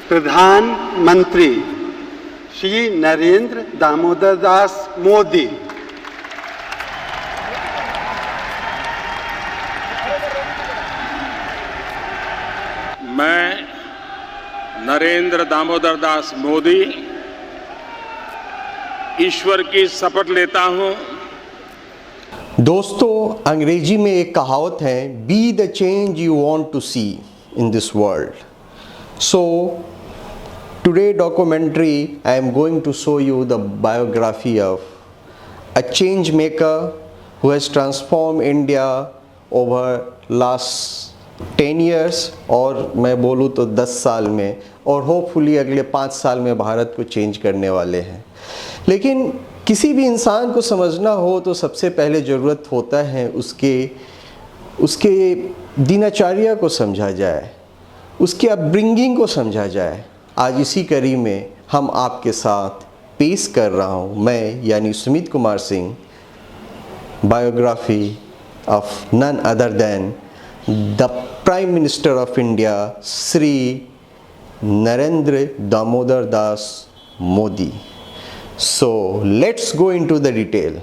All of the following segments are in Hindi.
प्रधानमंत्री श्री नरेंद्र दामोदर दास मोदी, मैं नरेंद्र दामोदर दास मोदी ईश्वर की शपथ लेता हूं। दोस्तों, अंग्रेजी में एक कहावत है, be the change you want to see in this world. So today documentary I am going to show you the biography of a change maker who has transform India over last 10 years, और मैं बोलूँ तो 10 साल में, और होपफुली अगले 5 साल में भारत को चेंज करने वाले हैं। लेकिन किसी भी इंसान को समझना हो तो सबसे पहले ज़रूरत होता है उसके दिनचर्या को समझा जाए, उसके अपब्रिंगिंग को समझा जाए। आज इसी कड़ी में हम आपके साथ पेश कर रहा हूँ, मैं यानी Sumit Kumar Singh, biography of none other than the prime minister of India Shri Narendra Damodar Das Modi. So let's go into the detail.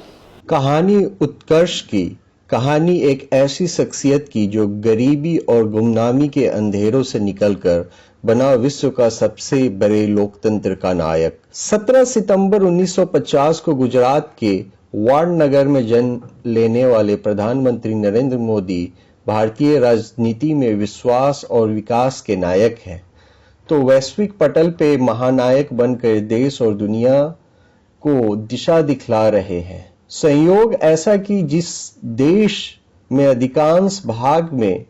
कहानी उत्कर्ष की, कहानी एक ऐसी शख्सियत की जो गरीबी और गुमनामी के अंधेरों से निकलकर बना विश्व का सबसे बड़े लोकतंत्र का नायक। 17 सितंबर 1950 को गुजरात के वाडनगर में जन्म लेने वाले प्रधानमंत्री नरेंद्र मोदी भारतीय राजनीति में विश्वास और विकास के नायक हैं, तो वैश्विक पटल पे महानायक बनकर देश और दुनिया को दिशा दिखला रहे हैं। संयोग ऐसा कि जिस देश में अधिकांश भाग में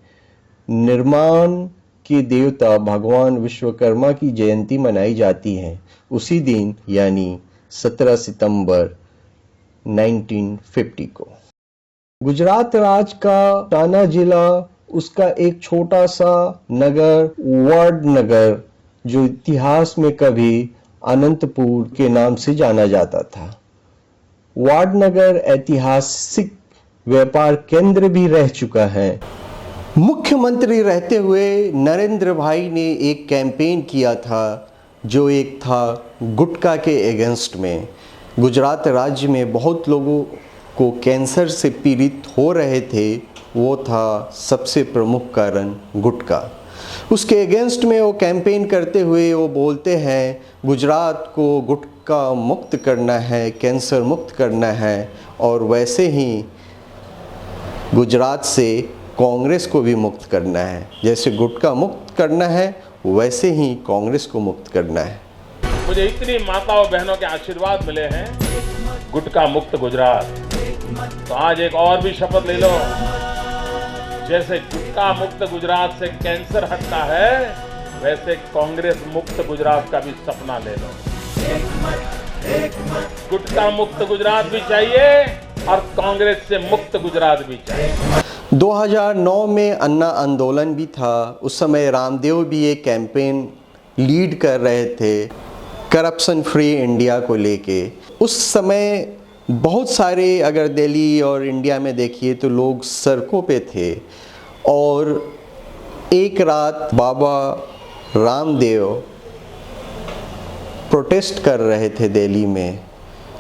निर्माण के देवता भगवान विश्वकर्मा की जयंती मनाई जाती है, उसी दिन यानी 17 सितंबर 1950 को गुजरात राज्य का टाना जिला, उसका एक छोटा सा नगर वाडनगर, जो इतिहास में कभी अनंतपुर के नाम से जाना जाता था। वाडनगर ऐतिहासिक व्यापार केंद्र भी रह चुका है। मुख्यमंत्री रहते हुए नरेंद्र भाई ने एक कैंपेन किया था जो एक था गुटखा के अगेंस्ट में। गुजरात राज्य में बहुत लोगों को कैंसर से पीड़ित हो रहे थे, वो था सबसे प्रमुख कारण गुटखा। उसके अगेंस्ट में वो कैंपेन करते हुए वो बोलते हैं गुजरात को गुटखा मुक्त करना है, कैंसर मुक्त करना है, और वैसे ही गुजरात से कांग्रेस को भी मुक्त करना है। जैसे गुटखा मुक्त करना है वैसे ही कांग्रेस को मुक्त करना है। मुझे इतनी माताओं बहनों के आशीर्वाद मिले हैं, गुटखा मुक्त गुजरात। तो आज एक और भी शपथ ले लो, जैसे गुटखा मुक्त गुजरात से कैंसर हटता है, वैसे कांग्रेस मुक्त गुजरात का भी सपना ले लो। गुटखा मुक्त गुजरात भी चाहिए और कांग्रेस से मुक्त गुजरात भी चाहिए। 2009 में अन्ना आंदोलन भी था। उस समय रामदेव भी एक कैंपेन लीड कर रहे थे करप्शन फ्री इंडिया को लेके। उस समय बहुत सारे, अगर दिल्ली और इंडिया में देखिए तो लोग सड़कों पे थे, और एक रात बाबा रामदेव प्रोटेस्ट कर रहे थे दिल्ली में,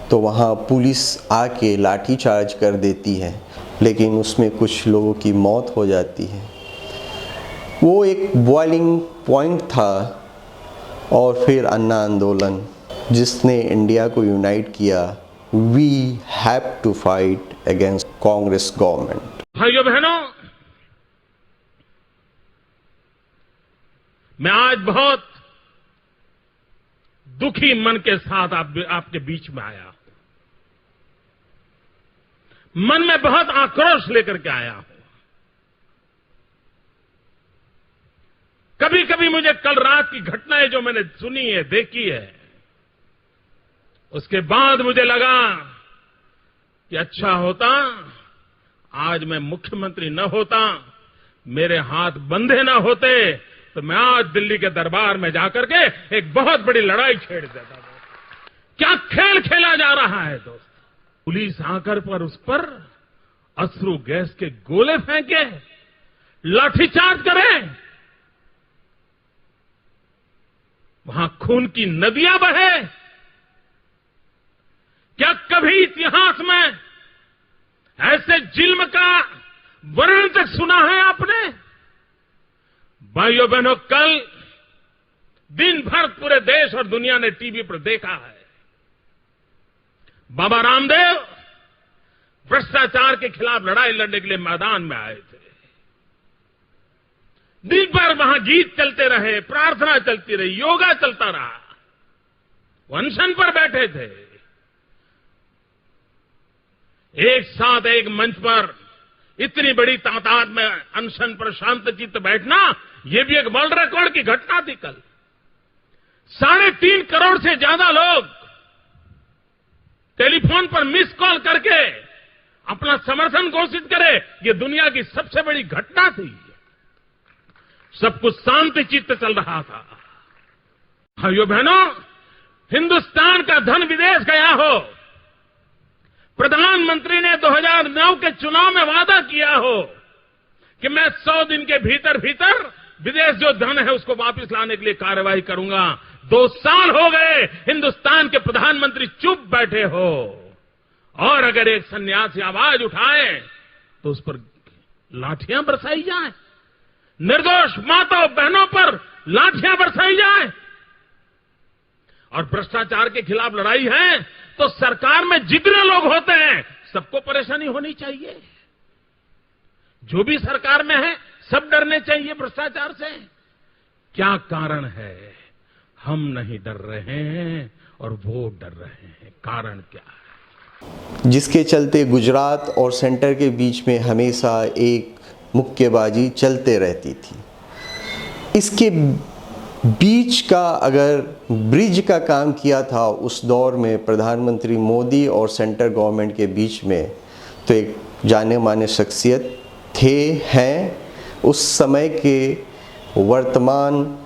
तो वहाँ पुलिस आके लाठीचार्ज कर देती है, लेकिन उसमें कुछ लोगों की मौत हो जाती है। वो एक बॉइलिंग पॉइंट था, और फिर अन्ना आंदोलन जिसने इंडिया को यूनाइट किया। We have to fight against Congress government. भाइयों बहनों, मैं आज बहुत दुखी मन के साथ आपके बीच में आया। मन में बहुत आक्रोश लेकर के आया हूं। कभी कभी मुझे कल रात की घटनाएं जो मैंने सुनी है, देखी है, उसके बाद मुझे लगा कि अच्छा होता आज मैं मुख्यमंत्री न होता, मेरे हाथ बंधे न होते, तो मैं आज दिल्ली के दरबार में जाकर के एक बहुत बड़ी लड़ाई छेड़ देता था। क्या खेल खेला जा रहा है दोस्त? पुलिस आकर पर उस पर अश्रु गैस के गोले फेंके, लाठीचार्ज करें। वहां खून की नदियां बहे? क्या कभी इतिहास में ऐसे जुल्म का वर्णन तक सुना है आपने? भाइयों बहनों, कल दिन भर पूरे देश और दुनिया ने टीवी पर देखा है, बाबा रामदेव भ्रष्टाचार के खिलाफ लड़ाई लड़ने के लिए मैदान में आए थे। दिन भर वहां गीत चलते रहे, प्रार्थना चलती रही, योगा चलता रहा, वो अनशन पर बैठे थे। एक साथ एक मंच पर इतनी बड़ी तादाद में अनशन पर शांतचित्त बैठना, यह भी एक वर्ल्ड रिकॉर्ड की घटना थी। कल 3.5 करोड़ से ज्यादा लोग टेलीफोन पर मिस कॉल करके अपना समर्थन घोषित करे, यह दुनिया की सबसे बड़ी घटना थी। सब कुछ शांति चित्त चल रहा था। भाइयों बहनों, हिंदुस्तान का धन विदेश गया हो, प्रधानमंत्री ने 2009 के चुनाव में वादा किया हो कि मैं 100 दिन के भीतर भीतर विदेश जो धन है उसको वापस लाने के लिए कार्रवाई करूंगा। 2 साल हो गए, हिंदुस्तान के प्रधानमंत्री चुप बैठे हो, और अगर एक सन्यासी आवाज उठाए तो उस पर लाठियां बरसाई जाए, निर्दोष माताओं बहनों पर लाठियां बरसाई जाए। और भ्रष्टाचार के खिलाफ लड़ाई है तो सरकार में जितने लोग होते हैं सबको परेशानी होनी चाहिए। जो भी सरकार में है सब डरने चाहिए भ्रष्टाचार से। क्या कारण है? हम नहीं डर रहे हैं और वो डर रहे हैं। कारण क्या है? जिसके चलते गुजरात और सेंटर के बीच में हमेशा एक मुक्केबाजी चलते रहती थी। इसके बीच का अगर ब्रिज का काम किया था उस दौर में प्रधानमंत्री मोदी और सेंटर गवर्नमेंट के बीच में, तो एक जाने माने शख्सियत हैं उस समय के वर्तमान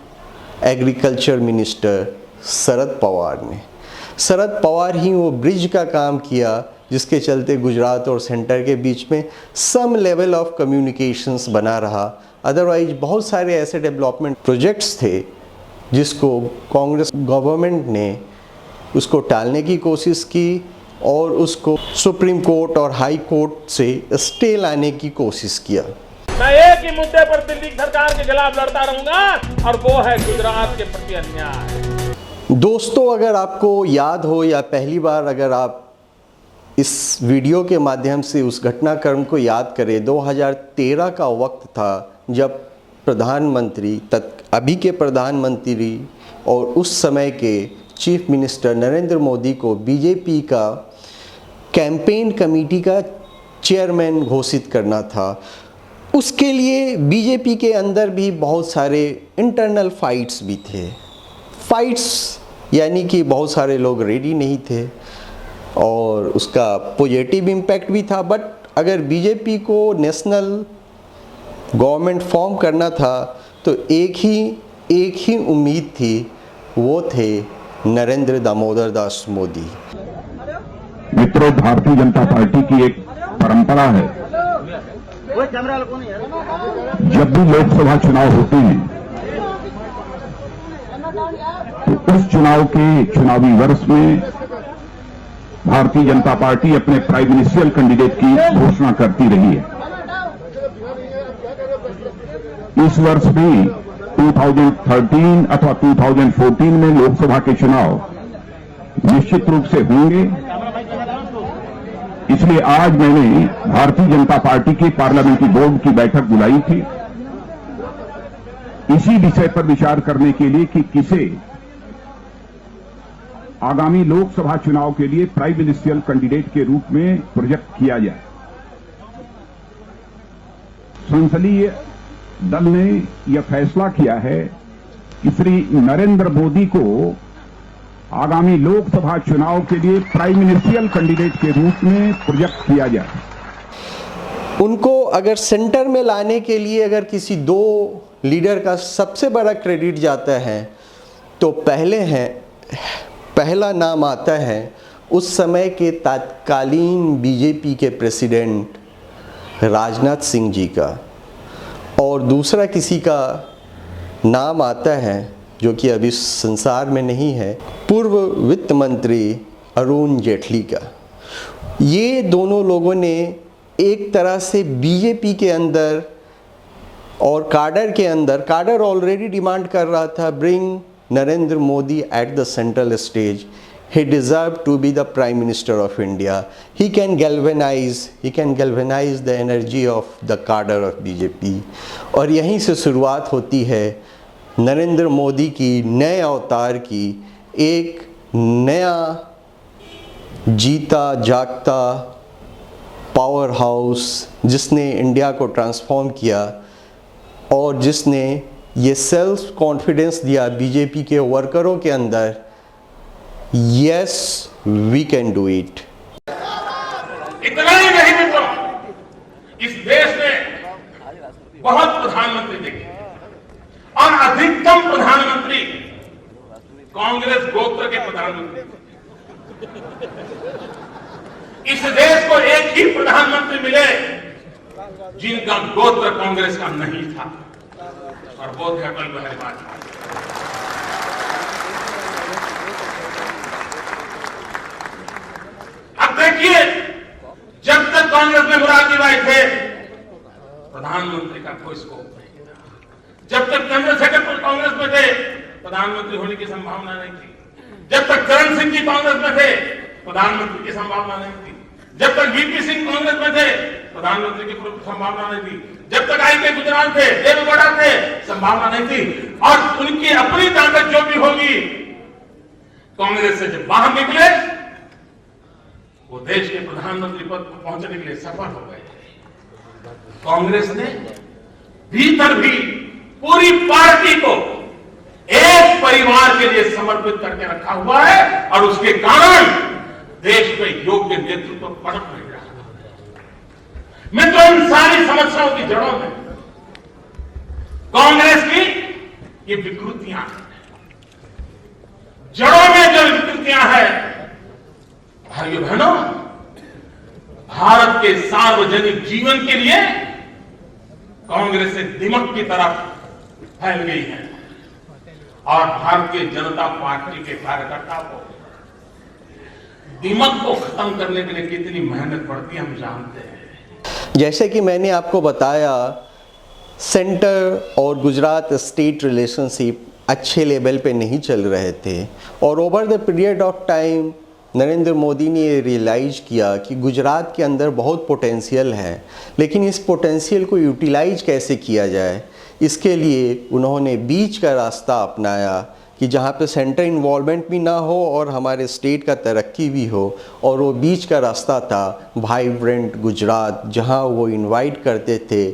एग्रीकल्चर मिनिस्टर शरद पवार ने। शरद पवार ही वो ब्रिज का काम किया जिसके चलते गुजरात और सेंटर के बीच में सम लेवल ऑफ कम्युनिकेशंस बना रहा। अदरवाइज बहुत सारे ऐसे डेवलपमेंट प्रोजेक्ट्स थे जिसको कांग्रेस गवर्नमेंट ने उसको टालने की कोशिश की और उसको सुप्रीम कोर्ट और हाई कोर्ट से स्टे लाने की कोशिश किया। मैं एक ही मुद्दे पर दिल्ली सरकार के खिलाफ लड़ता रहूंगा और वो है गुजरात के प्रति अन्याय। दोस्तों, अगर आपको याद हो या पहली बार अगर आप इस वीडियो के माध्यम से उस घटनाक्रम को याद करें, 2013 का वक्त था जब प्रधानमंत्री अभी के प्रधानमंत्री और उस समय के चीफ मिनिस्टर नरेंद्र मोदी को बीजेपी का कैंपेन कमेटी का चेयरमैन घोषित करना था। उसके लिए बीजेपी के अंदर भी बहुत सारे इंटरनल फाइट्स भी थे। फाइट्स यानी कि बहुत सारे लोग रेडी नहीं थे और उसका पॉजिटिव इम्पैक्ट भी था। बट अगर बीजेपी को नेशनल गवर्नमेंट फॉर्म करना था तो एक ही उम्मीद थी, वो थे नरेंद्र दामोदर दास मोदी। मित्रों, भारतीय जनता पार्टी की एक परंपरा है, जब भी लोकसभा चुनाव होते हैं तो उस चुनाव के चुनावी वर्ष में भारतीय जनता पार्टी अपने प्राइम मिनिस्ट्रियल कैंडिडेट की घोषणा करती रही है। इस वर्ष भी 2013 अथवा 2014 में लोकसभा के चुनाव निश्चित रूप से होंगे। इसलिए आज मैंने भारतीय जनता पार्टी के पार्लियामेंट्री बोर्ड की बैठक बुलाई थी इसी विषय पर विचार करने के लिए कि किसे आगामी लोकसभा चुनाव के लिए प्राइम मिनिस्ट्रियल कैंडिडेट के रूप में प्रोजेक्ट किया जाए। संसदीय दल ने यह फैसला किया है कि श्री नरेंद्र मोदी को आगामी लोकसभा चुनाव के लिए प्राइम मिनिस्ट्रियल कैंडिडेट के रूप में प्रोजेक्ट किया जाए। उनको अगर सेंटर में लाने के लिए अगर किसी 2 लीडर का सबसे बड़ा क्रेडिट जाता है तो पहला नाम आता है उस समय के तत्कालीन बीजेपी के प्रेसिडेंट राजनाथ सिंह जी का, और दूसरा किसी का नाम आता है जो कि अभी संसार में नहीं है, पूर्व वित्त मंत्री अरुण जेटली का। ये दोनों लोगों ने एक तरह से बीजेपी के अंदर और काडर के अंदर, काडर ऑलरेडी डिमांड कर रहा था bring Narendra Modi at the central stage, he deserved to be the prime minister of India. He can galvanize the energy of the cadre of BJP. और यहीं से शुरुआत होती है नरेंद्र मोदी की नए अवतार की, एक नया जीता जागता पावर हाउस जिसने इंडिया को ट्रांसफॉर्म किया और जिसने ये सेल्फ कॉन्फिडेंस दिया बीजेपी के वर्करों के अंदर, Yes, we can do it. इतना ही नहीं मित्रों, इस देश में बहुत प्रधानमंत्री देखे और अधिकतम प्रधानमंत्री कांग्रेस गोत्र के प्रधानमंत्री। इस देश को एक ही प्रधानमंत्री मिले जिनका गोत्र कांग्रेस का नहीं था, और वो थे अटल बिहारी वाजपेयी। देखिए, जब तक कांग्रेस में मुरारजी भाई थे, प्रधानमंत्री का कोई स्कोप नहीं था। जब तक चंद्रशेखर कांग्रेस में थे, प्रधानमंत्री होने की संभावना नहीं थी। जब तक चरण सिंह जी कांग्रेस में थे, प्रधानमंत्री की संभावना नहीं थी। जब तक वीपी सिंह कांग्रेस में थे, प्रधानमंत्री की संभावना नहीं थी। जब तक आई.के. गुजराल थे, देवेगौड़ा थे, संभावना नहीं थी। और उनकी अपनी ताकत जो भी होगी, कांग्रेस से जब बाहर निकले, वो देश के प्रधानमंत्री पद पर पहुंचने के लिए सफल हो गए। कांग्रेस ने भीतर भी पूरी पार्टी को एक परिवार के लिए समर्पित करके रखा हुआ है, और उसके कारण देश में योग्य नेतृत्व पनप नहीं रहा। मित्रों, इन सारी समस्याओं की जड़ों में कांग्रेस की ये विकृतियां हैं। जड़ों में जो विकृतियां हैं, भाइयों बहनों, भारत के सार्वजनिक जीवन के लिए कांग्रेस एक दिमक की तरफ फैल गई है, और भारतीय जनता पार्टी के कार्यकर्ताओं को दिमक को खत्म करने के लिए कितनी मेहनत पड़ती है हम जानते हैं। जैसे कि मैंने आपको बताया, सेंटर और गुजरात स्टेट रिलेशनशिप अच्छे लेवल पे नहीं चल रहे थे, और over the period of time Narendra Modi ने ये रियलाइज़ किया कि गुजरात के अंदर बहुत पोटेंशियल है, लेकिन इस पोटेंशियल को यूटिलाइज कैसे किया जाए, इसके लिए उन्होंने बीच का रास्ता अपनाया कि जहाँ पे सेंटर इन्वॉल्वमेंट भी ना हो और हमारे स्टेट का तरक्की भी हो। और वो बीच का रास्ता था वाइब्रेंट गुजरात, जहाँ वो इनवाइट करते थे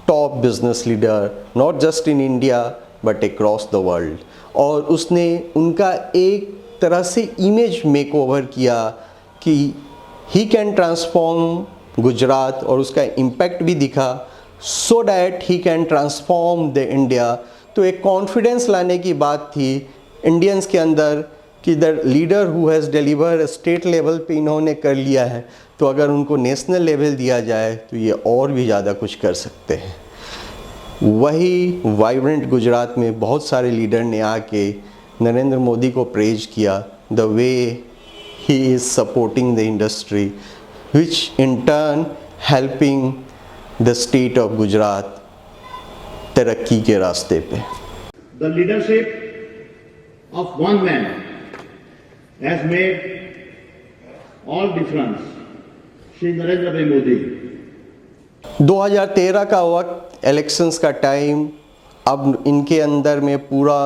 top business leader, not just in India but across the world. और उसने उनका एक तरह से इमेज मेकओवर किया कि ही कैन ट्रांसफॉर्म गुजरात, और उसका इम्पैक्ट भी दिखा, so that he can transform the India. तो एक कॉन्फिडेंस लाने की बात थी इंडियंस के अंदर कि the leader who has deliver state level पे इन्होंने कर लिया है, तो अगर उनको नेशनल लेवल दिया जाए तो ये और भी ज़्यादा कुछ कर सकते हैं। वही वाइब्रेंट गुजरात में बहुत सारे लीडर ने आके नरेंद्र मोदी को प्रेज किया, the way he is supporting the industry, which in turn helping the state of Gujarat तरक्की के रास्ते पे। The leadership of one man has made all difference. Shri Narendra भाई मोदी। 2013 का वक्त, इलेक्शंस का टाइम, अब इनके अंदर में पूरा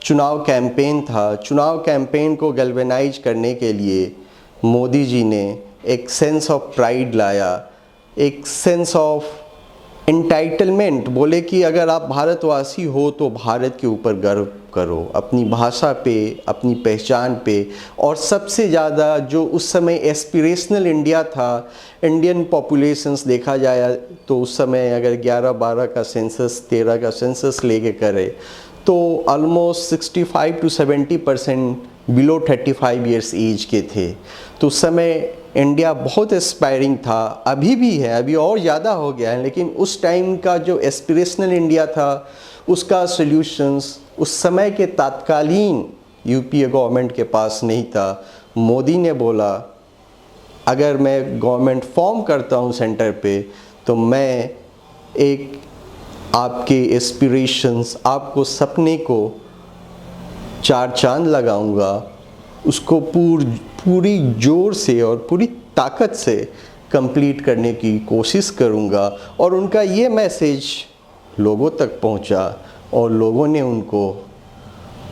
चुनाव कैंपेन था। चुनाव कैंपेन को गैल्वेनाइज करने के लिए मोदी जी ने एक सेंस ऑफ प्राइड लाया, एक सेंस ऑफ एंटाइटलमेंट। बोले कि अगर आप भारतवासी हो तो भारत के ऊपर गर्व करो, अपनी भाषा पे, अपनी पहचान पे। और सबसे ज़्यादा जो उस समय एस्पिरेशनल इंडिया था, इंडियन पॉपुलेशंस देखा जाए तो उस समय अगर 11-12 का सेंसस, 13 का सेंसस लेके करे तो almost 65 to 70% below 35 years age के थे। तो उस समय इंडिया बहुत एस्पायरिंग था, अभी भी है, अभी और ज़्यादा हो गया है, लेकिन उस टाइम का जो एस्पिरेशनल इंडिया था उसका सॉल्यूशंस, उस समय के तत्कालीन यूपीए गवर्नमेंट के पास नहीं था। मोदी ने बोला अगर मैं गवर्नमेंट फॉर्म करता हूँ सेंटर पे तो मैं एक आपके एस्पिरेशंस, आपको सपने को चार चांद लगाऊंगा, उसको पूरी जोर से और पूरी ताकत से कंप्लीट करने की कोशिश करूंगा। और उनका ये मैसेज लोगों तक पहुंचा और लोगों ने उनको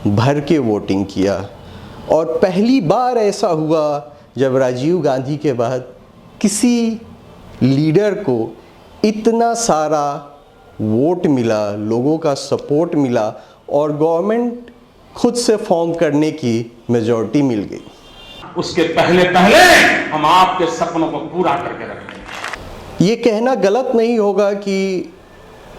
भर के वोटिंग किया। और पहली बार ऐसा हुआ जब राजीव गांधी के बाद किसी लीडर को इतना सारा वोट मिला, लोगों का सपोर्ट मिला और गवर्नमेंट खुद से फॉर्म करने की मेजॉरिटी मिल गई। उसके पहले पहले हम आपके सपनों को पूरा करके रखेंगे। ये कहना गलत नहीं होगा कि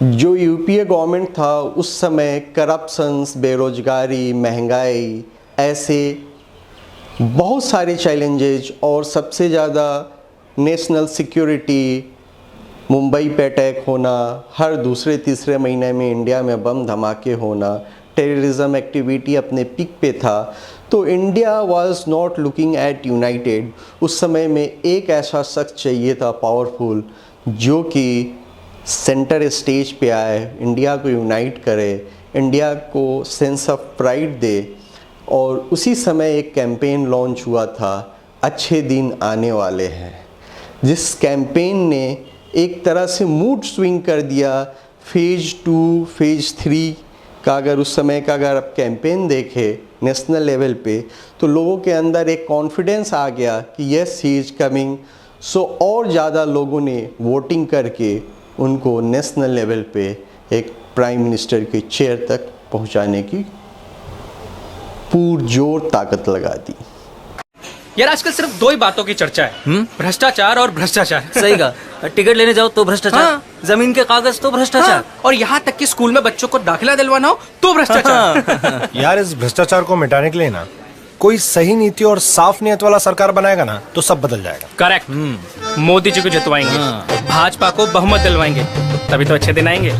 जो यूपीए गवर्नमेंट था उस समय करप्शंस, बेरोजगारी, महंगाई, ऐसे बहुत सारे चैलेंजेज और सबसे ज़्यादा नेशनल सिक्योरिटी, मुंबई पे अटैक होना, हर दूसरे तीसरे महीने में इंडिया में बम धमाके होना, टेररिज्म एक्टिविटी अपने पीक पे था। तो India was not looking at United. उस समय में एक ऐसा शख्स चाहिए था पावरफुल जो कि सेंटर स्टेज पे आए, इंडिया को यूनाइट करे, इंडिया को सेंस ऑफ प्राइड दे। और उसी समय एक कैंपेन लॉन्च हुआ था, अच्छे दिन आने वाले हैं, जिस कैंपेन ने एक तरह से मूड स्विंग कर दिया। फेज़ 2, फेज़ 3 का अगर उस समय का अगर आप कैंपेन देखें नेशनल लेवल पे तो लोगों के अंदर एक कॉन्फिडेंस आ गया कि यस ही इज़ कमिंग। सो और ज़्यादा लोगों ने वोटिंग करके उनको नेशनल लेवल पे एक प्राइम मिनिस्टर के चेयर तक पहुंचाने की पुरजोर ताकत लगा दी। यार आजकल सिर्फ दो ही बातों की चर्चा है, भ्रष्टाचार और भ्रष्टाचार। सही कहा। टिकट लेने जाओ तो भ्रष्टाचार, हाँ। जमीन के कागज तो भ्रष्टाचार, हाँ। और यहाँ तक कि स्कूल में बच्चों को दाखिला दिलवाना हो तो भ्रष्टाचार। यार इस भ्रष्टाचार को मिटाने के लिए ना कोई सही नीति और साफ नियत वाला सरकार बनाएगा ना तो सब बदल जाएगा। करेक्ट। मोदी जी को जितवाएंगे, भाजपा को बहुमत दिलवाएंगे, तभी तो अच्छे दिन आएंगे।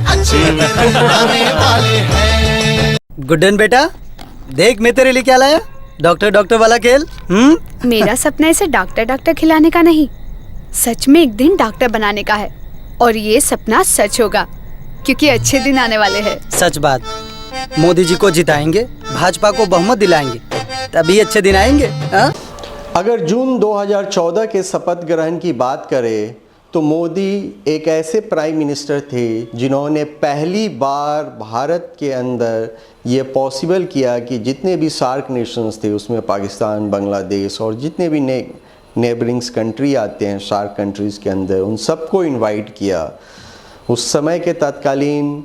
गुड्डन बेटा देख मैं तेरे लिए क्या लाया, डॉक्टर वाला खेल। मेरा सपना इसे डॉक्टर खिलाने का नहीं, सच में एक दिन डॉक्टर बनाने का है। और ये सपना सच होगा क्योंकि अच्छे दिन आने वाले हैं। सच बात, मोदी जी को जिताएंगे, भाजपा को बहुमत दिलाएंगे, तभी अच्छे दिन आएंगे। हा? अगर जून 2014 के शपथ ग्रहण की बात करें तो मोदी एक ऐसे प्राइम मिनिस्टर थे जिन्होंने पहली बार भारत के अंदर ये पॉसिबल किया कि जितने भी सार्क नेशंस थे, उसमें पाकिस्तान, बांग्लादेश और जितने भी नेबरिंग्स कंट्री आते हैं सार्क कंट्रीज़ के अंदर, उन सबको इनवाइट किया। उस समय के तत्कालीन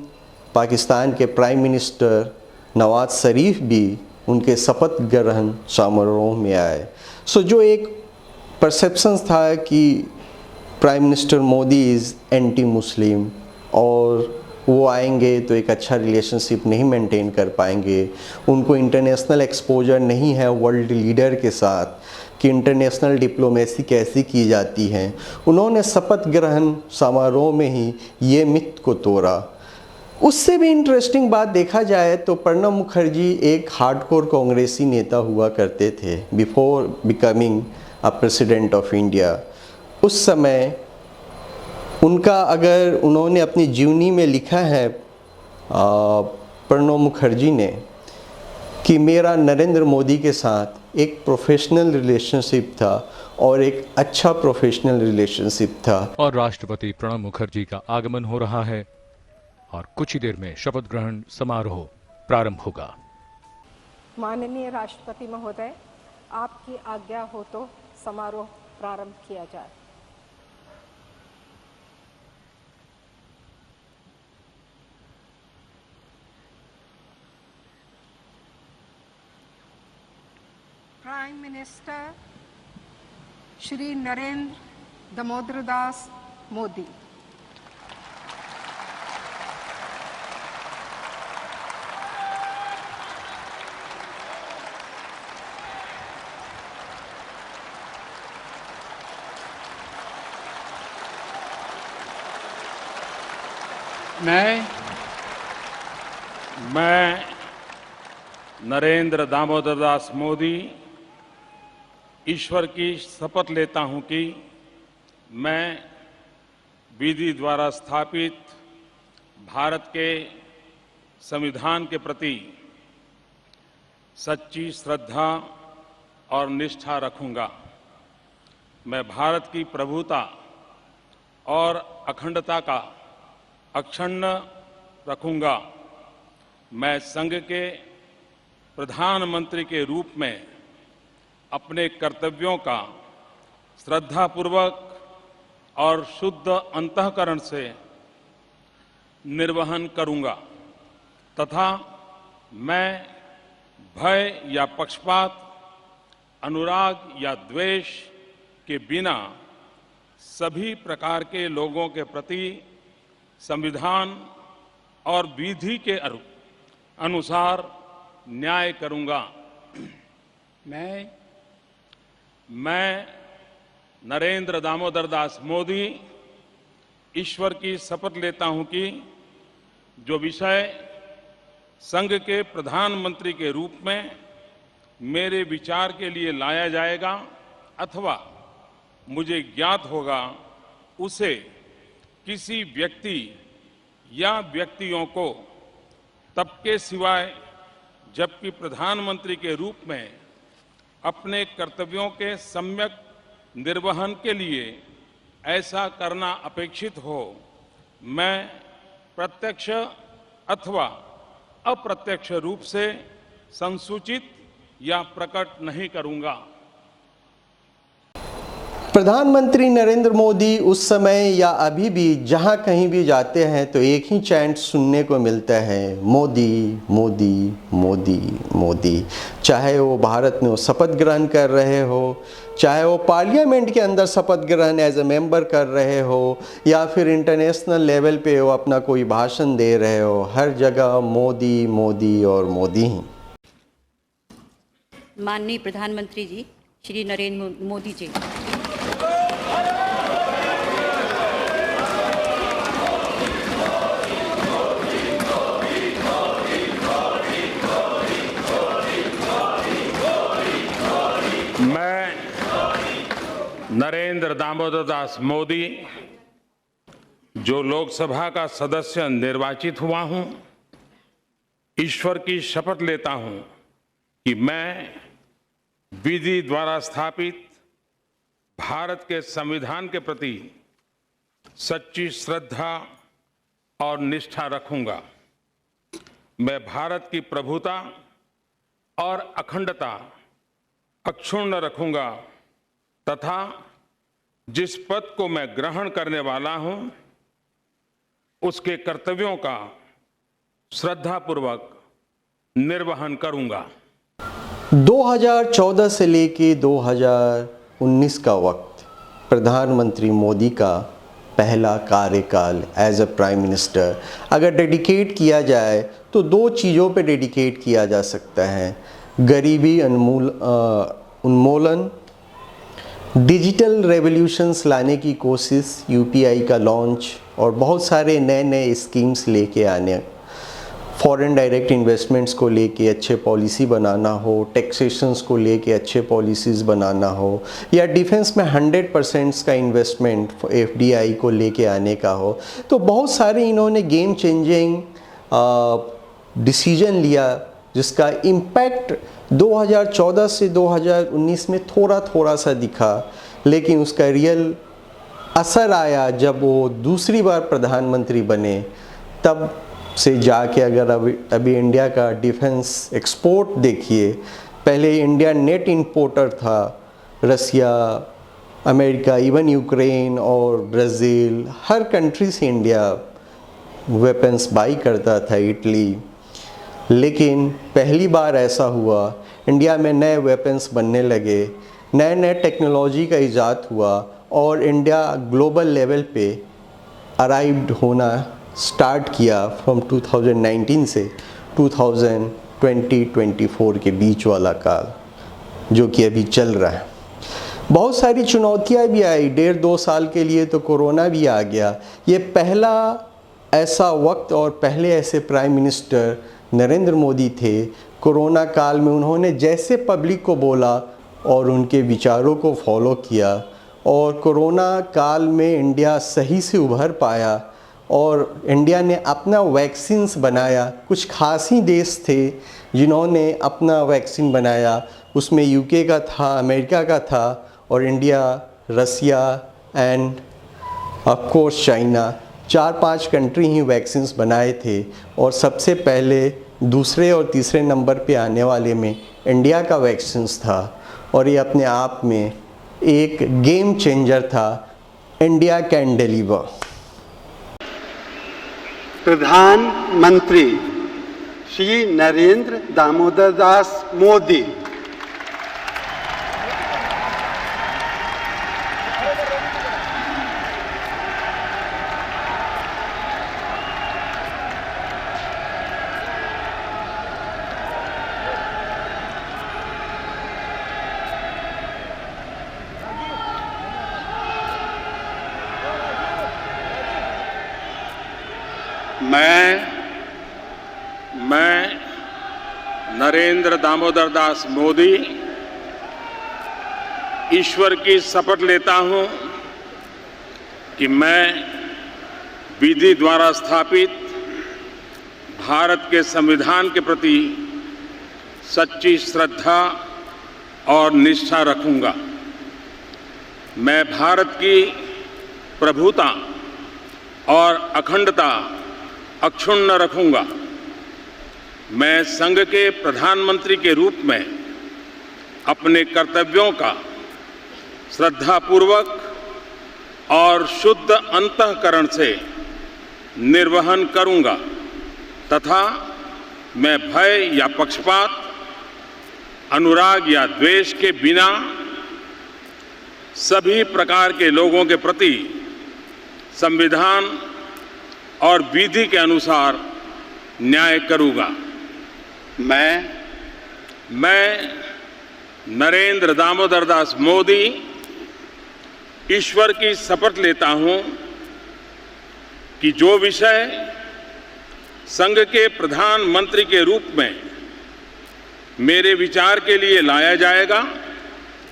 पाकिस्तान के प्राइम मिनिस्टर नवाज शरीफ भी उनके शपथ ग्रहण समारोह में आए। सो जो एक परसेप्शन था कि prime minister Modi is anti Muslim और वो आएंगे तो एक अच्छा रिलेशनशिप नहीं मेंटेन कर पाएंगे, उनको इंटरनेशनल एक्सपोजर नहीं है वर्ल्ड लीडर के साथ कि इंटरनेशनल डिप्लोमेसी कैसी की जाती है। उन्होंने शपथ ग्रहण समारोह में ही ये मिथ को तोड़ा। उससे भी इंटरेस्टिंग बात देखा जाए तो प्रणब मुखर्जी एक हार्डकोर कांग्रेसी नेता हुआ करते थे before becoming a president of India. उस समय उनका अगर उन्होंने अपनी जीवनी में लिखा है प्रणब मुखर्जी ने कि मेरा नरेंद्र मोदी के साथ एक प्रोफेशनल रिलेशनशिप था और एक अच्छा प्रोफेशनल रिलेशनशिप था। और राष्ट्रपति प्रणब मुखर्जी का आगमन हो रहा है और कुछ ही देर में शपथ ग्रहण समारोह प्रारंभ होगा। माननीय राष्ट्रपति महोदय, आपकी आज्ञा हो तो समारोह प्रारंभ किया जाए। Prime minister Shri Narendra Damodar Das Modi. मैं नरेंद्र दामोदर दास मोदी ईश्वर की शपथ लेता हूं कि मैं विधि द्वारा स्थापित भारत के संविधान के प्रति सच्ची श्रद्धा और निष्ठा रखूंगा। मैं भारत की प्रभुता और अखंडता का अक्षुण्ण रखूंगा। मैं संघ के प्रधानमंत्री के रूप में अपने कर्तव्यों का श्रद्धापूर्वक और शुद्ध अंतःकरण से निर्वहन करूंगा तथा मैं भय या पक्षपात, अनुराग या द्वेष के बिना सभी प्रकार के लोगों के प्रति संविधान और विधि के अनुसार न्याय करूंगा। मैं नरेंद्र दामोदर दास मोदी ईश्वर की शपथ लेता हूं कि जो विषय संघ के प्रधानमंत्री के रूप में मेरे विचार के लिए लाया जाएगा अथवा मुझे ज्ञात होगा, उसे किसी व्यक्ति या व्यक्तियों को तब के सिवाय जबकि प्रधानमंत्री के रूप में अपने कर्तव्यों के सम्यक निर्वहन के लिए ऐसा करना अपेक्षित हो, मैं प्रत्यक्ष अथवा अप्रत्यक्ष रूप से संसूचित या प्रकट नहीं करूंगा। प्रधानमंत्री नरेंद्र मोदी उस समय या अभी भी जहां कहीं भी जाते हैं तो एक ही चैंट सुनने को मिलता है, मोदी मोदी मोदी मोदी। चाहे वो भारत में वो शपथ ग्रहण कर रहे हो, चाहे वो पार्लियामेंट के अंदर शपथ ग्रहण एज ए मेंबर कर रहे हो, या फिर इंटरनेशनल लेवल पे वो अपना कोई भाषण दे रहे हो, हर जगह मोदी मोदी और मोदी ही। माननीय प्रधानमंत्री जी श्री नरेंद्र मोदी जी, मैं नरेंद्र दामोदर दास मोदी जो लोकसभा का सदस्य निर्वाचित हुआ हूं, ईश्वर की शपथ लेता हूं कि मैं विधि द्वारा स्थापित भारत के संविधान के प्रति सच्ची श्रद्धा और निष्ठा रखूंगा। मैं भारत की प्रभुता और अखंडता अक्षुण्ण रखूंगा तथा जिस पद को मैं ग्रहण करने वाला हूं उसके कर्तव्यों का श्रद्धापूर्वक निर्वहन करूंगा। 2014 से लेके 2019 का वक्त प्रधानमंत्री मोदी का पहला कार्यकाल एज ए प्राइम मिनिस्टर अगर डेडिकेट किया जाए तो दो चीज़ों पे डेडिकेट किया जा सकता है, गरीबी उन्मूलन, डिजिटल रेवोल्यूशंस लाने की कोशिश, यूपीआई का लॉन्च और बहुत सारे नए नए स्कीम्स लेके आने, फॉरेन डायरेक्ट इन्वेस्टमेंट्स को लेके अच्छे पॉलिसी बनाना हो, टैक्सेशंस को लेके अच्छे पॉलिसीज़ बनाना हो, या डिफेंस में 100% का इन्वेस्टमेंट एफडीआई को लेके आने का हो, तो बहुत सारे इन्होंने गेम चेंजिंग डिसीजन लिया जिसका इम्पैक्ट 2014 से 2019 में थोड़ा थोड़ा सा दिखा, लेकिन उसका रियल असर आया जब वो दूसरी बार प्रधानमंत्री बने। तब से जाके अगर अभी इंडिया का डिफेंस एक्सपोर्ट देखिए, पहले इंडिया नेट इंपोर्टर था, रसिया, अमेरिका, इवन यूक्रेन और ब्राज़ील, हर कंट्री से इंडिया वेपन्स बाई करता था, इटली। लेकिन पहली बार ऐसा हुआ इंडिया में नए वेपन्स बनने लगे, नए नए टेक्नोलॉजी का इजाद हुआ और इंडिया ग्लोबल लेवल पे अराइव्ड होना स्टार्ट किया फ्रॉम 2019 से 2020-24 के बीच वाला काल जो कि अभी चल रहा है। बहुत सारी चुनौतियां भी आई, 1.5-2 साल के लिए तो कोरोना भी आ गया। ये पहला ऐसा वक्त और पहले ऐसे प्राइम मिनिस्टर नरेंद्र मोदी थे, कोरोना काल में उन्होंने जैसे पब्लिक को बोला और उनके विचारों को फॉलो किया और कोरोना काल में इंडिया सही से उभर पाया और इंडिया ने अपना वैक्सीन्स बनाया। कुछ खास ही देश थे जिन्होंने अपना वैक्सीन बनाया, उसमें यूके का था, अमेरिका का था और India, Russia and of course China, 4-5 country ही वैक्सीन्स बनाए थे और सबसे पहले दूसरे और तीसरे नंबर पे आने वाले में इंडिया का वैक्सीन्स था और ये अपने आप में एक गेम चेंजर था। India can deliver. प्रधानमंत्री श्री नरेंद्र दामोदर दास मोदी। मैं नरेंद्र दामोदर दास मोदी ईश्वर की शपथ लेता हूं कि मैं विधि द्वारा स्थापित भारत के संविधान के प्रति सच्ची श्रद्धा और निष्ठा रखूंगा। मैं भारत की प्रभुता और अखंडता अक्षुण्ण रखूंगा। मैं संघ के प्रधानमंत्री के रूप में अपने कर्तव्यों का श्रद्धापूर्वक और शुद्ध अंतःकरण से निर्वहन करूंगा तथा मैं भय या पक्षपात, अनुराग या द्वेष के बिना सभी प्रकार के लोगों के प्रति संविधान और विधि के अनुसार न्याय करूंगा। मैं नरेंद्र दामोदर दास मोदी ईश्वर की शपथ लेता हूं कि जो विषय संघ के प्रधानमंत्री के रूप में मेरे विचार के लिए लाया जाएगा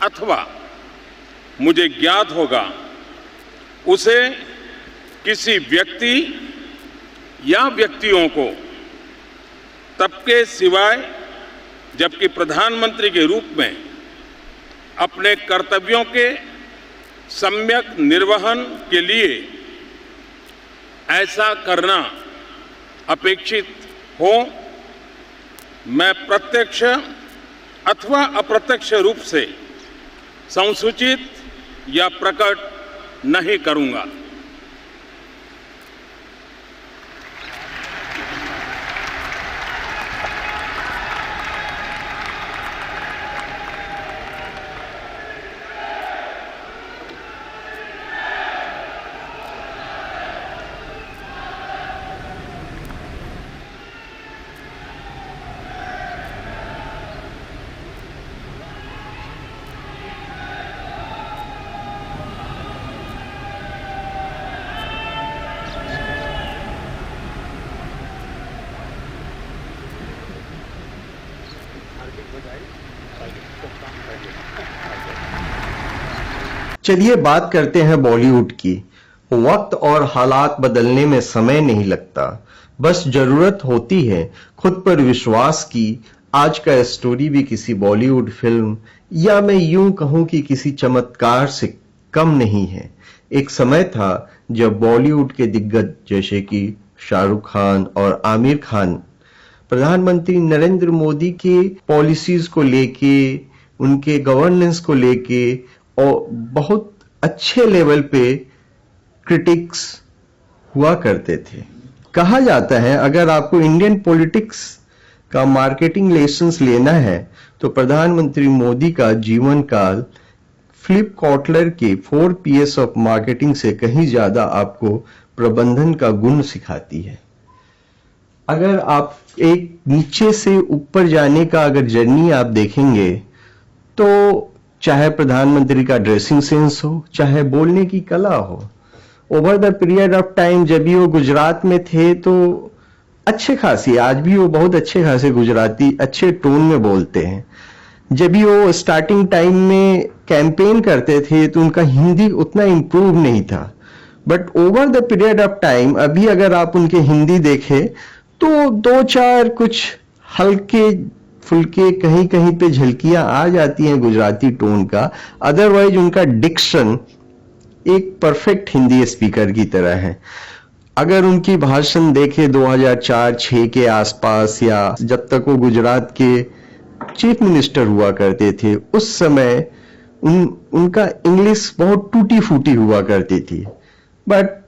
अथवा मुझे ज्ञात होगा, उसे किसी व्यक्ति या व्यक्तियों को तब के सिवाय जबकि प्रधानमंत्री के रूप में अपने कर्तव्यों के सम्यक निर्वहन के लिए ऐसा करना अपेक्षित हो, मैं प्रत्यक्ष अथवा अप्रत्यक्ष रूप से संसूचित या प्रकट नहीं करूंगा। चलिए बात करते हैं बॉलीवुड की। वक्त और हालात बदलने में समय नहीं लगता, बस जरूरत होती है खुद पर विश्वास की। आज का स्टोरी भी किसी बॉलीवुड फिल्म या मैं यूं कहूं कि किसी चमत्कार से कम नहीं है। एक समय था जब बॉलीवुड के दिग्गज जैसे कि शाहरुख खान और आमिर खान प्रधानमंत्री नरेंद्र मोदी के पॉलिसीज को लेके, उनके गवर्नेंस को लेके और बहुत अच्छे लेवल पे क्रिटिक्स हुआ करते थे। कहा जाता है अगर आपको इंडियन पॉलिटिक्स का मार्केटिंग लाइसेंस लेना है तो प्रधानमंत्री मोदी का जीवन काल फिलिप कॉटलर के 4 Ps ऑफ मार्केटिंग से कहीं ज्यादा आपको प्रबंधन का गुण सिखाती है। अगर आप एक नीचे से ऊपर जाने का अगर जर्नी आप देखेंगे तो चाहे प्रधानमंत्री का ड्रेसिंग सेंस हो, चाहे बोलने की कला हो, over the period of time जब भी वो गुजरात में थे तो अच्छे खासी, आज भी वो बहुत अच्छे खासे गुजराती अच्छे टोन में बोलते हैं। जब भी वो स्टार्टिंग टाइम में कैंपेन करते थे तो उनका हिंदी उतना इम्प्रूव नहीं था, but over the period of time अभी अगर आप उनके हिंदी देखें तो दो चार कुछ हल्के फुल्के कहीं कहीं पे झलकियां आ जाती हैं गुजराती टोन का। अदरवाइज उनका डिक्शन एक परफेक्ट हिंदी स्पीकर की तरह है। अगर उनकी भाषण देखें 2004-06 के आसपास, या जब तक वो गुजरात के चीफ मिनिस्टर हुआ करते थे, उस समय उनका इंग्लिश बहुत टूटी फूटी हुआ करती थी। बट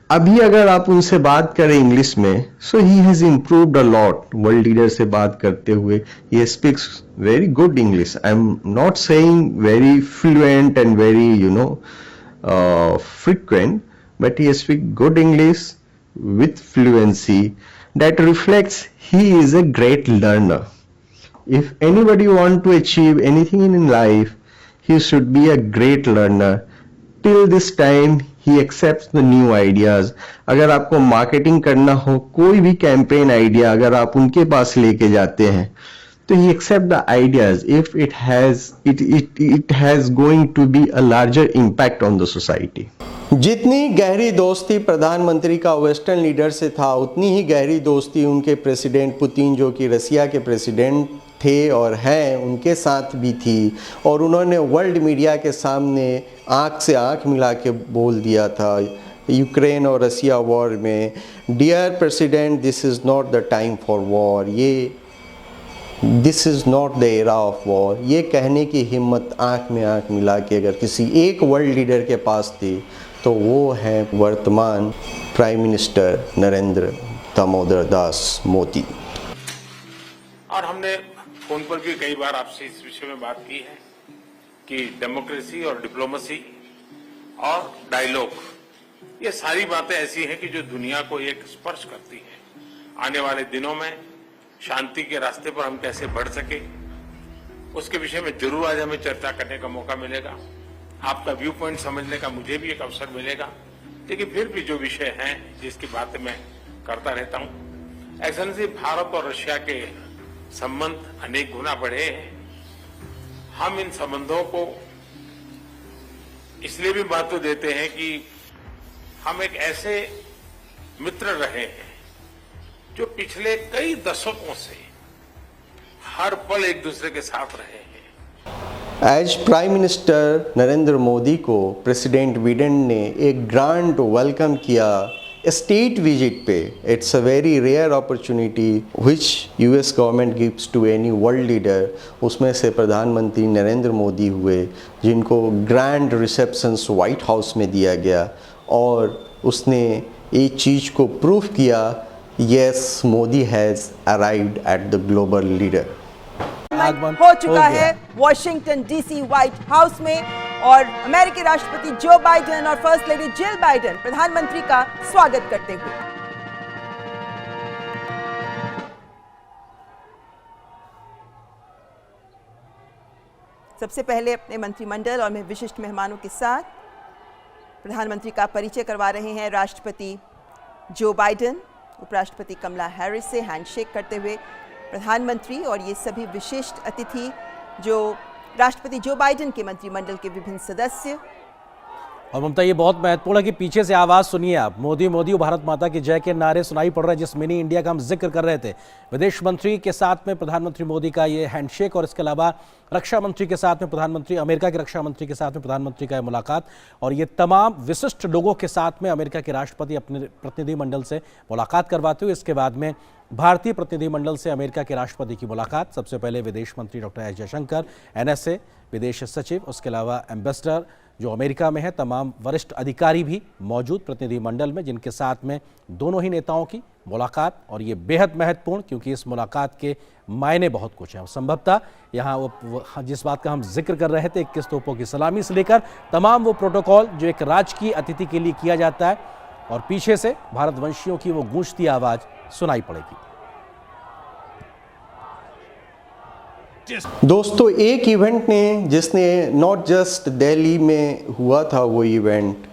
अभी अगर आप उनसे बात करें इंग्लिश में, so he has improved a lot. World leader से बात करते हुए he speaks very good English. I am not saying very fluent and very frequent, but he speaks good English with fluency that reflects he is a great learner. If anybody want to achieve anything in life, he should be a great learner. Till this time he accepts the new ideas. अगर आपको मार्केटिंग करना हो, कोई भी कैंपेन आइडिया अगर आप उनके पास लेके जाते हैं तो he accept the ideas if it has going to be a larger impact on the society. जितनी गहरी दोस्ती प्रधानमंत्री का वेस्टर्न लीडर से था, उतनी ही गहरी दोस्ती उनके प्रेसिडेंट पुतिन, जो कि रसिया के प्रेसिडेंट थे और हैं, उनके साथ भी थी। और उन्होंने वर्ल्ड मीडिया के सामने आंख से आंख मिला के बोल दिया था यूक्रेन और रसिया वॉर में, dear president, this is not the time for war, this is not the era of war. ये कहने की हिम्मत आंख में आंख मिला के अगर किसी एक वर्ल्ड लीडर के पास थी तो वो है वर्तमान प्राइम मिनिस्टर नरेंद्र दामोदर दास मोदी। और हमने फोन पर भी कई बार आपसे इस विषय में बात की है कि डेमोक्रेसी और डिप्लोमेसी और डायलॉग, ये सारी बातें ऐसी हैं कि जो दुनिया को एक स्पर्श करती है। आने वाले दिनों में शांति के रास्ते पर हम कैसे बढ़ सके, उसके विषय में जरूर आज हमें चर्चा करने का मौका मिलेगा। आपका व्यू पॉइंट समझने का मुझे भी एक अवसर मिलेगा। लेकिन फिर भी जो विषय हैं जिसकी बातें मैं करता रहता हूं, एक्सेलेंसी, भारत और रशिया के संबंध अनेक गुना बढ़े हैं। हम इन संबंधों को इसलिए भी महत्व देते हैं कि हम एक ऐसे मित्र रहे हैं जो पिछले कई दशकों से हर पल एक दूसरे के साथ रहे हैं। As prime minister Narendra Modi को प्रेसिडेंट बिडेन ने एक ग्रांड वेलकम किया स्टेट विजिट पे। It's a very rare opportunity which US government gives to any world leader. उसमें से प्रधानमंत्री नरेंद्र मोदी हुए जिनको ग्रैंड रिसेप्शंस व्हाइट हाउस में दिया गया, और उसने एक चीज़ को प्रूव किया, yes, Modi has arrived at the global leader. हो चुका है वॉशिंगटन डीसी व्हाइट हाउस में, और अमेरिकी राष्ट्रपति जो बाइडेन और फर्स्ट लेडी जिल बाइडेन प्रधानमंत्री का स्वागत करते हुए। सबसे पहले अपने मंत्रिमंडल और विशिष्ट मेहमानों के साथ प्रधानमंत्री का परिचय करवा रहे हैं राष्ट्रपति जो बाइडेन। उपराष्ट्रपति कमला हैरिस से हैंडशेक करते हुए प्रधानमंत्री और ये सभी विशिष्ट अतिथि जो राष्ट्रपति जो बाइडेन के मंत्रिमंडल के विभिन्न सदस्य। और ममता, ये बहुत महत्वपूर्ण है कि पीछे से आवाज़ सुनिए आप, मोदी मोदी भारत माता की जय के नारे सुनाई पड़ रहे हैं। जिस मिनी इंडिया का हम जिक्र कर रहे थे, विदेश मंत्री के साथ में प्रधानमंत्री मोदी का ये हैंडशेक, और इसके अलावा रक्षा मंत्री के साथ में प्रधानमंत्री, अमेरिका के रक्षा मंत्री के साथ में प्रधानमंत्री का मुलाकात, और ये तमाम विशिष्ट लोगों के साथ में अमेरिका के राष्ट्रपति अपने प्रतिनिधिमंडल से मुलाकात करवाते हुए इसके बाद में भारतीय प्रतिनिधिमंडल से अमेरिका के राष्ट्रपति की मुलाकात। सबसे पहले विदेश मंत्री डॉक्टर एस जयशंकर, NSA विदेश सचिव, उसके अलावा एम्बेसडर जो अमेरिका में है, तमाम वरिष्ठ अधिकारी भी मौजूद प्रतिनिधिमंडल में, जिनके साथ में दोनों ही नेताओं की मुलाकात। और ये बेहद महत्वपूर्ण, क्योंकि इस मुलाकात के मायने बहुत कुछ हैं। संभवतः यहाँ वो जिस बात का हम जिक्र कर रहे थे, 21 तोपों की सलामी से लेकर तमाम वो प्रोटोकॉल जो एक राजकीय अतिथि के लिए किया जाता है, और पीछे से भारतवंशियों की वो गूंजती आवाज़ सुनाई पड़ेगी। दोस्तों, एक इवेंट ने जिसने नॉट जस्ट दिल्ली में हुआ था, वो इवेंट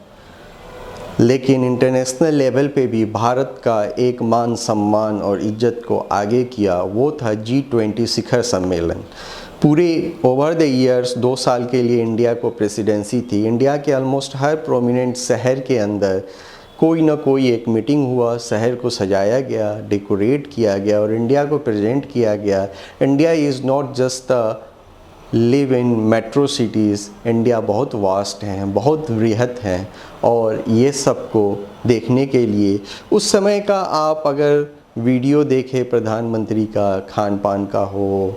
लेकिन इंटरनेशनल लेवल पे भी भारत का एक मान सम्मान और इज्जत को आगे किया, वो था G20 शिखर सम्मेलन। पूरे ओवर द ईयर्स 2 साल के लिए इंडिया को प्रेसिडेंसी थी। इंडिया के ऑलमोस्ट हर प्रोमिनेंट शहर के अंदर कोई ना कोई एक मीटिंग हुआ, शहर को सजाया गया, डेकोरेट किया गया और इंडिया को प्रेजेंट किया गया। India is not just the live in metro cities, India बहुत वास्ट हैं, बहुत वृहत हैं और ये सबको देखने के लिए उस समय का आप अगर वीडियो देखें प्रधानमंत्री का, खान पान का हो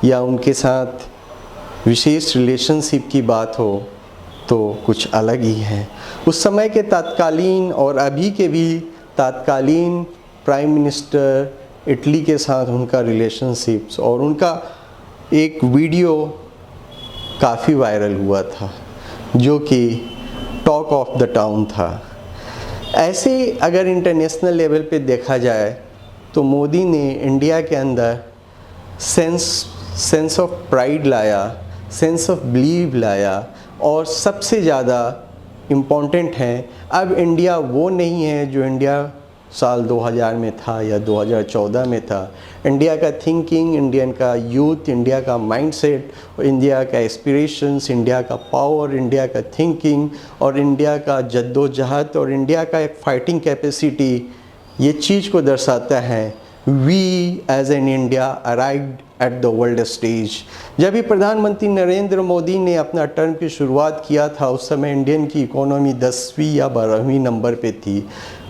या उनके साथ विशेष रिलेशनशिप की बात हो तो कुछ अलग ही है। उस समय के तत्कालीन और अभी के भी तत्कालीन प्राइम मिनिस्टर इटली के साथ उनका रिलेशनशिप्स और उनका एक वीडियो काफ़ी वायरल हुआ था जो कि टॉक ऑफ द टाउन था। ऐसे अगर इंटरनेशनल लेवल पे देखा जाए तो मोदी ने इंडिया के अंदर सेंस ऑफ प्राइड लाया, सेंस ऑफ बिलीव लाया और सबसे ज़्यादा इम्पॉर्टेंट है, अब इंडिया वो नहीं है जो इंडिया साल 2000 में था या 2014 में था। इंडिया का थिंकिंग, इंडियन का यूथ, इंडिया का माइंडसेट, इंडिया का एस्पिरेशंस, इंडिया का पावर, इंडिया का थिंकिंग और इंडिया का जद्दोजहद और इंडिया का एक फाइटिंग कैपेसिटी ये चीज़ को दर्शाता है। We as an India arrived at the world stage. जब भी प्रधानमंत्री नरेंद्र मोदी ने अपना टर्म की शुरुआत किया था उस समय इंडियन की इकोनॉमी 10वीं या 12वीं नंबर पे थी।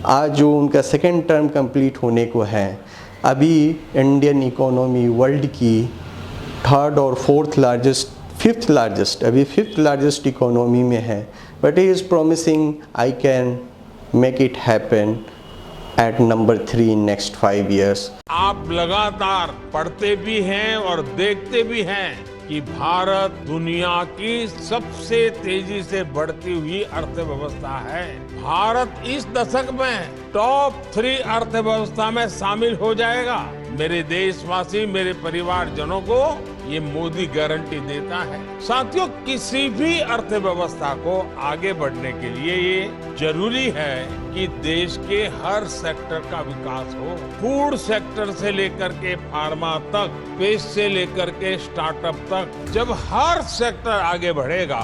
आज जो उनका सेकेंड टर्म कंप्लीट होने को है, अभी इंडियन इकोनॉमी वर्ल्ड की 3rd और 4th लार्जेस्ट, 5th लार्जेस्ट, अभी 5th लार्जेस्ट इकोनॉमी में है। But he is promising I can make it happen at number 3 in next 5 years. आप लगातार पढ़ते भी हैं और देखते भी हैं कि भारत दुनिया की सबसे तेजी से बढ़ती हुई अर्थव्यवस्था है। भारत इस दशक में टॉप 3 अर्थव्यवस्था में शामिल हो जाएगा। मेरे देशवासी, मेरे परिवारजनों को ये मोदी गारंटी देता है। साथियों, किसी भी अर्थव्यवस्था को आगे बढ़ने के लिए ये जरूरी है कि देश के हर सेक्टर का विकास हो। फूड सेक्टर से लेकर के फार्मा तक, स्पेस से लेकर के स्टार्टअप तक। जब हर सेक्टर आगे बढ़ेगा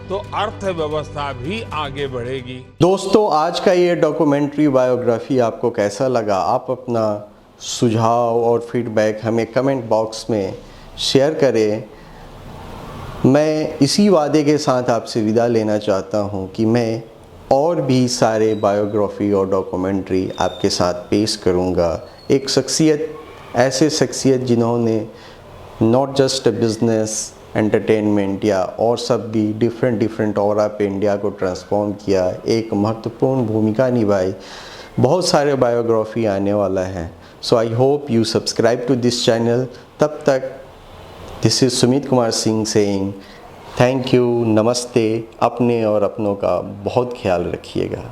तो अर्थव्यवस्था भी आगे बढ़ेगी। दोस्तों, आज का ये डॉक्यूमेंट्री बायोग्राफी आपको कैसा लगा? आप अपना सुझाव और फीडबैक हमें कमेंट बॉक्स में शेयर करें। मैं इसी वादे के साथ आपसे विदा लेना चाहता हूं कि मैं और भी सारे बायोग्राफी और डॉक्यूमेंट्री आपके साथ पेश करूंगा। एक शख्सियत, ऐसे शख्सियत जिन्होंने not just a business, entertainment या और सब भी डिफरेंट ऑरा पे इंडिया को ट्रांसफॉर्म किया, एक महत्वपूर्ण भूमिका निभाई। बहुत सारे बायोग्राफी आने वाला है। So I hope you subscribe to this channel. तब तक this is Sumit Kumar Singh saying thank you, नमस्ते। अपने और अपनों का बहुत ख्याल रखिएगा।